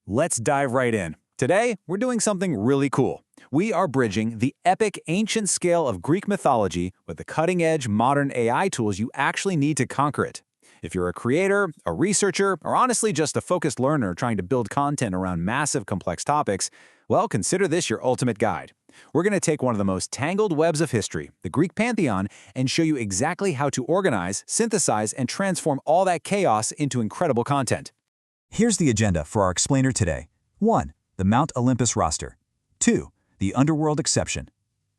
Let's dive right in. Today, we're doing something really cool. We are bridging the epic ancient scale of Greek mythology with the cutting-edge modern AI tools you actually need to conquer it. If you're a creator, a researcher, or honestly just a focused learner trying to build content around massive complex topics, well, consider this your ultimate guide. We're going to take one of the most tangled webs of history, the Greek pantheon, and show you exactly how to organize, synthesize, and transform all that chaos into incredible content. Here's the agenda for our explainer today. 1. The Mount Olympus roster. 2. The underworld exception.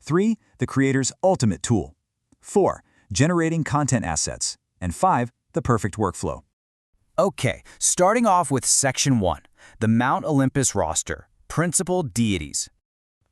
3. The creator's ultimate tool. 4. Generating content assets. And 5. The perfect workflow. Okay, starting off with Section 1, the Mount Olympus roster, principal deities.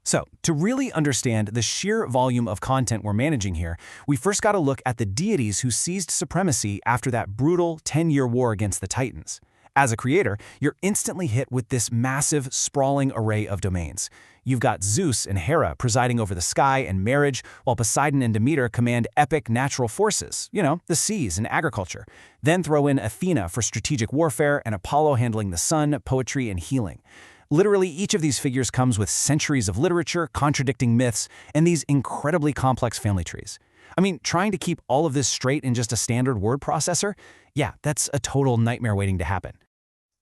So, to really understand the sheer volume of content we're managing here, we first got to look at the deities who seized supremacy after that brutal 10-year war against the Titans. As a creator, you're instantly hit with this massive, sprawling array of domains. You've got Zeus and Hera presiding over the sky and marriage, while Poseidon and Demeter command epic natural forces, the seas and agriculture. Then throw in Athena for strategic warfare and Apollo handling the sun, poetry, and healing. Literally, each of these figures comes with centuries of literature, contradicting myths, and these incredibly complex family trees. I mean, trying to keep all of this straight in just a standard word processor? Yeah, that's a total nightmare waiting to happen.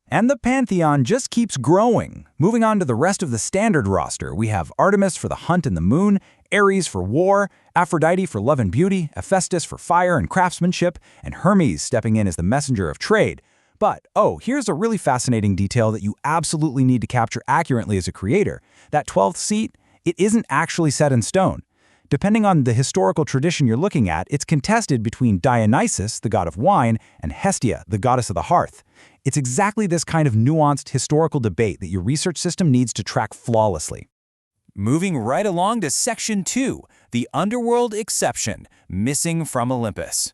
And the pantheon just keeps growing. Moving on to the rest of the standard roster, we have Artemis for the hunt and the moon, Ares for war, Aphrodite for love and beauty, Hephaestus for fire and craftsmanship, and Hermes stepping in as the messenger of trade. But, here's a really fascinating detail that you absolutely need to capture accurately as a creator. That 12th seat, it isn't actually set in stone. Depending on the historical tradition you're looking at, it's contested between Dionysus, the god of wine, and Hestia, the goddess of the hearth. It's exactly this kind of nuanced historical debate that your research system needs to track flawlessly. Moving right along to Section 2, the underworld exception, missing from Olympus.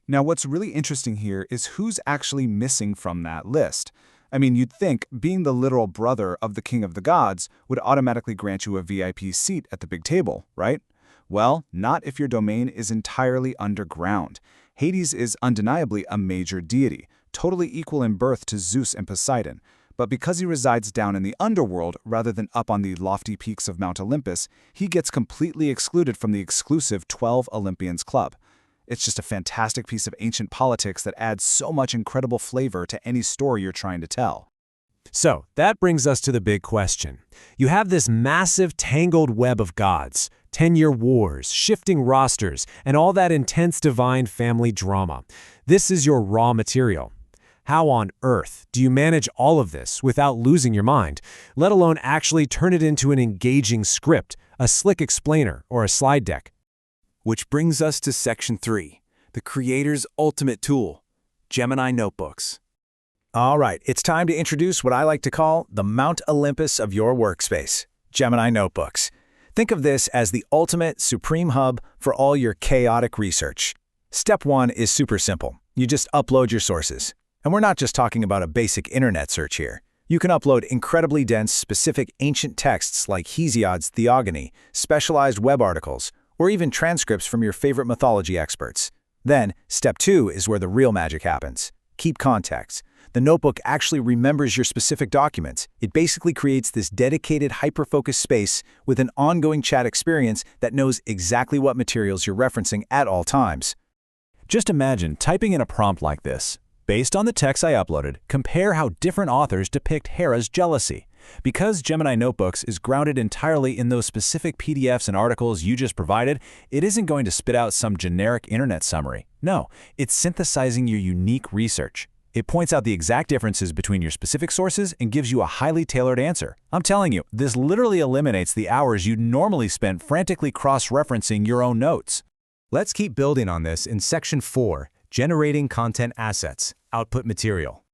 Now, what's really interesting here is who's actually missing from that list. I mean, you'd think being the literal brother of the king of the gods would automatically grant you a VIP seat at the big table, right? Well, not if your domain is entirely underground. Hades is undeniably a major deity, totally equal in birth to Zeus and Poseidon. But because he resides down in the underworld rather than up on the lofty peaks of Mount Olympus, he gets completely excluded from the exclusive 12 Olympians club. It's just a fantastic piece of ancient politics that adds so much incredible flavor to any story you're trying to tell. So, that brings us to the big question. You have this massive tangled web of gods, 10-year wars, shifting rosters, and all that intense divine family drama. This is your raw material. How on earth do you manage all of this without losing your mind, let alone actually turn it into an engaging script, a slick explainer, or a slide deck? Which brings us to Section 3, the creator's ultimate tool, Gemini notebooks. All right, it's time to introduce what I like to call the Mount Olympus of your workspace, Gemini notebooks. Think of this as the ultimate, supreme hub for all your chaotic research. Step 1 is super simple. You just upload your sources. And we're not just talking about a basic internet search here. You can upload incredibly dense, specific ancient texts like Hesiod's Theogony, specialized web articles, or even transcripts from your favorite mythology experts. Then, step 2 is where the real magic happens. Keep context. The notebook actually remembers your specific documents. It basically creates this dedicated, hyper-focused space with an ongoing chat experience that knows exactly what materials you're referencing at all times. Just imagine typing in a prompt like this. Based on the text I uploaded, compare how different authors depict Hera's jealousy. Because Gemini Notebooks is grounded entirely in those specific PDFs and articles you just provided, it isn't going to spit out some generic internet summary. No, it's synthesizing your unique research. It points out the exact differences between your specific sources and gives you a highly tailored answer. I'm telling you, this literally eliminates the hours you'd normally spend frantically cross-referencing your own notes. Let's keep building on this in Section 4, generating content assets, output material.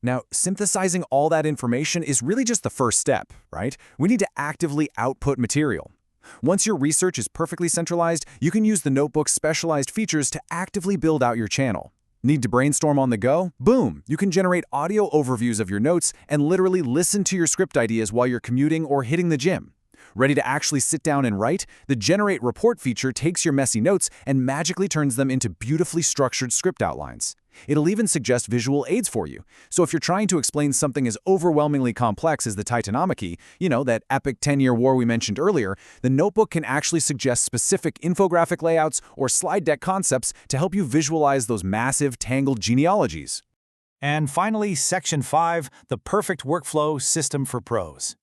Now, synthesizing all that information is really just the first step, right? We need to actively output material. Once your research is perfectly centralized, you can use the notebook's specialized features to actively build out your channel. Need to brainstorm on the go? Boom! You can generate audio overviews of your notes and literally listen to your script ideas while you're commuting or hitting the gym. Ready to actually sit down and write? The Generate Report feature takes your messy notes and magically turns them into beautifully structured script outlines. It'll even suggest visual aids for you. So if you're trying to explain something as overwhelmingly complex as the Titanomachy, that epic 10-year war we mentioned earlier, the notebook can actually suggest specific infographic layouts or slide deck concepts to help you visualize those massive, tangled genealogies. And finally, Section 5, the perfect workflow system for pros.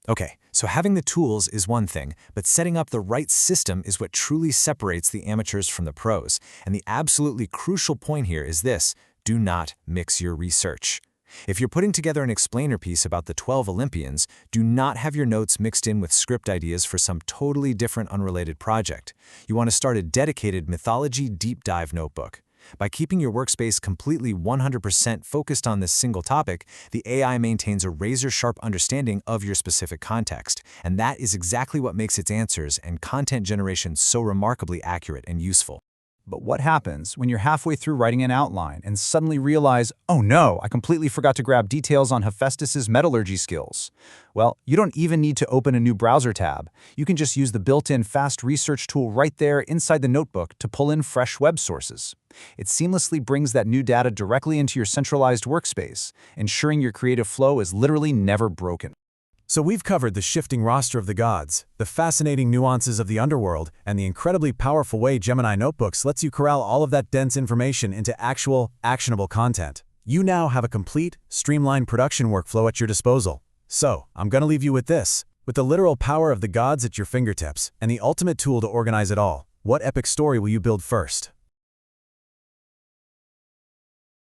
Okay, so having the tools is one thing, but setting up the right system is what truly separates the amateurs from the pros. And the absolutely crucial point here is this: do not mix your research. If you're putting together an explainer piece about the 12 Olympians, do not have your notes mixed in with script ideas for some totally different unrelated project. You want to start a dedicated mythology deep dive notebook. By keeping your workspace completely 100% focused on this single topic, the AI maintains a razor-sharp understanding of your specific context, and that is exactly what makes its answers and content generation so remarkably accurate and useful. But what happens when you're halfway through writing an outline and suddenly realize, oh no, I completely forgot to grab details on Hephaestus's metallurgy skills? Well, you don't even need to open a new browser tab. You can just use the built-in fast research tool right there inside the notebook to pull in fresh web sources. It seamlessly brings that new data directly into your centralized workspace, ensuring your creative flow is literally never broken. So we've covered the shifting roster of the gods, the fascinating nuances of the underworld, and the incredibly powerful way Gemini Notebooks lets you corral all of that dense information into actual, actionable content. You now have a complete, streamlined production workflow at your disposal. So, I'm going to leave you with this. With the literal power of the gods at your fingertips, and the ultimate tool to organize it all, what epic story will you build first?